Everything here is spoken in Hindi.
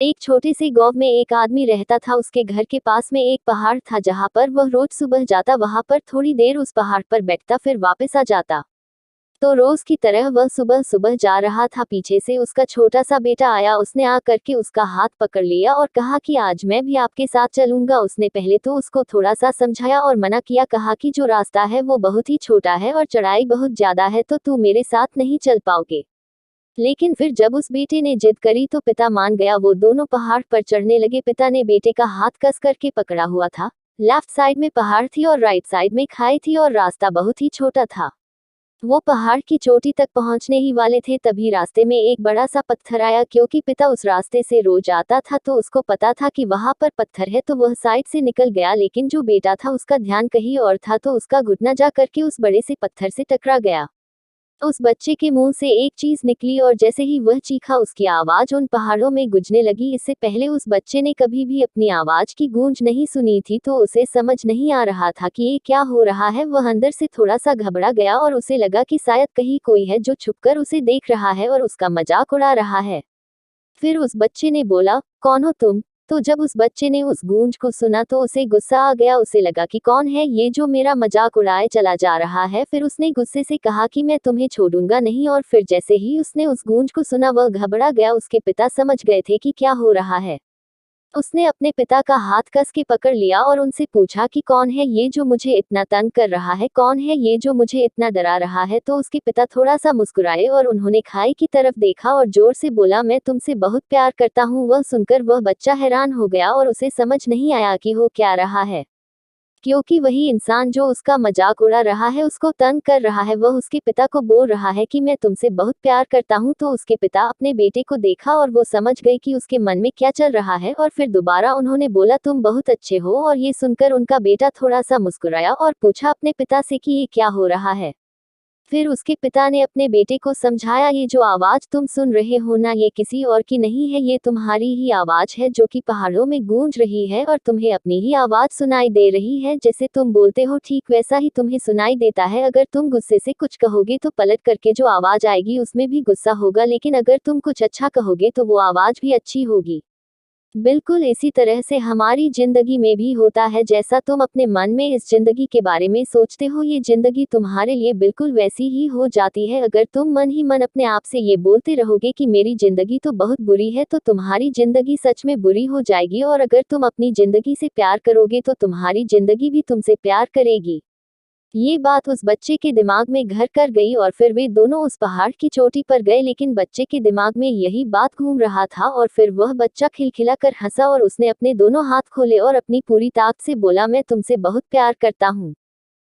एक छोटे से गांव में एक आदमी रहता था। उसके घर के पास में एक पहाड़ था जहां पर वह रोज सुबह जाता, वहां पर थोड़ी देर उस पहाड़ पर बैठता, फिर वापस आ जाता। तो रोज की तरह वह सुबह सुबह जा रहा था। पीछे से उसका छोटा सा बेटा आया। उसने आ करके उसका हाथ पकड़ लिया और कहा कि आज मैं भी आपके साथ चलूंगा। उसने पहले तो उसको थोड़ा सा समझाया और मना किया, कहा कि जो रास्ता है वो बहुत ही छोटा है और चढ़ाई बहुत ज्यादा है, तो तू मेरे साथ नहीं चल पाओगे। लेकिन फिर जब उस बेटे ने जिद करी तो पिता मान गया। वो दोनों पहाड़ पर चढ़ने लगे। पिता ने बेटे का हाथ कस करके पकड़ा हुआ था। लेफ्ट साइड में पहाड़ थी और राइट साइड में खाई थी और रास्ता बहुत ही छोटा था। वो पहाड़ की चोटी तक पहुंचने ही वाले थे, तभी रास्ते में एक बड़ा सा पत्थर आया। क्योंकि पिता उस रास्ते से रोज आता था तो उसको पता था कि वहां पर पत्थर है, तो वह साइड से निकल गया। लेकिन जो बेटा था उसका ध्यान कहीं और था, तो उसका घुटना जा करके उस बड़े से पत्थर से टकरा गया। उस बच्चे के मुंह से एक चीज निकली और जैसे ही वह चीखा, उसकी आवाज उन पहाड़ों में गूंजने लगी। इससे पहले उस बच्चे ने कभी भी अपनी आवाज की गूंज नहीं सुनी थी, तो उसे समझ नहीं आ रहा था कि ये क्या हो रहा है। वह अंदर से थोड़ा सा घबरा गया और उसे लगा कि शायद कहीं कोई है जो छुपकर उसे देख रहा है और उसका मजाक उड़ा रहा है। फिर उस बच्चे ने बोला, कौन हो तुम? तो जब उस बच्चे ने उस गूंज को सुना तो उसे गुस्सा आ गया। उसे लगा कि कौन है ये जो मेरा मजाक उड़ाए चला जा रहा है। फिर उसने गुस्से से कहा कि मैं तुम्हें छोड़ूंगा नहीं। और फिर जैसे ही उसने उस गूंज को सुना वह घबरा गया। उसके पिता समझ गए थे कि क्या हो रहा है। उसने अपने पिता का हाथ कस के पकड़ लिया और उनसे पूछा कि कौन है ये जो मुझे इतना तंग कर रहा है, कौन है ये जो मुझे इतना डरा रहा है। तो उसके पिता थोड़ा सा मुस्कुराए और उन्होंने खाई की तरफ देखा और जोर से बोला, मैं तुमसे बहुत प्यार करता हूँ। वह सुनकर वह बच्चा हैरान हो गया और उसे समझ नहीं आया कि हो क्या रहा है, क्योंकि वही इंसान जो उसका मजाक उड़ा रहा है, उसको तंग कर रहा है, वह उसके पिता को बोल रहा है कि मैं तुमसे बहुत प्यार करता हूँ। तो उसके पिता अपने बेटे को देखा और वो समझ गए कि उसके मन में क्या चल रहा है। और फिर दोबारा उन्होंने बोला, तुम बहुत अच्छे हो। और ये सुनकर उनका बेटा थोड़ा सा मुस्कुराया और पूछा अपने पिता से कि ये क्या हो रहा है। फिर उसके पिता ने अपने बेटे को समझाया, ये जो आवाज तुम सुन रहे हो ना, ये किसी और की नहीं है, ये तुम्हारी ही आवाज है जो कि पहाड़ों में गूंज रही है और तुम्हें अपनी ही आवाज सुनाई दे रही है। जैसे तुम बोलते हो ठीक वैसा ही तुम्हें सुनाई देता है। अगर तुम गुस्से से कुछ कहोगे तो पलट करके जो आवाज आएगी उसमें भी गुस्सा होगा, लेकिन अगर तुम कुछ अच्छा कहोगे तो वो आवाज भी अच्छी होगी। बिल्कुल इसी तरह से हमारी जिंदगी में भी होता है। जैसा तुम अपने मन में इस जिंदगी के बारे में सोचते हो, ये जिंदगी तुम्हारे लिए बिल्कुल वैसी ही हो जाती है। अगर तुम मन ही मन अपने आप से ये बोलते रहोगे कि मेरी जिंदगी तो बहुत बुरी है, तो तुम्हारी जिंदगी सच में बुरी हो जाएगी। और अगर तुम अपनी जिंदगी से प्यार करोगे तो तुम्हारी जिंदगी भी तुमसे प्यार करेगी। ये बात उस बच्चे के दिमाग में घर कर गई और फिर वे दोनों उस पहाड़ की चोटी पर गए। लेकिन बच्चे के दिमाग में यही बात घूम रहा था और फिर वह बच्चा खिलखिला कर हंसा और उसने अपने दोनों हाथ खोले और अपनी पूरी ताकत से बोला, मैं तुमसे बहुत प्यार करता हूँ।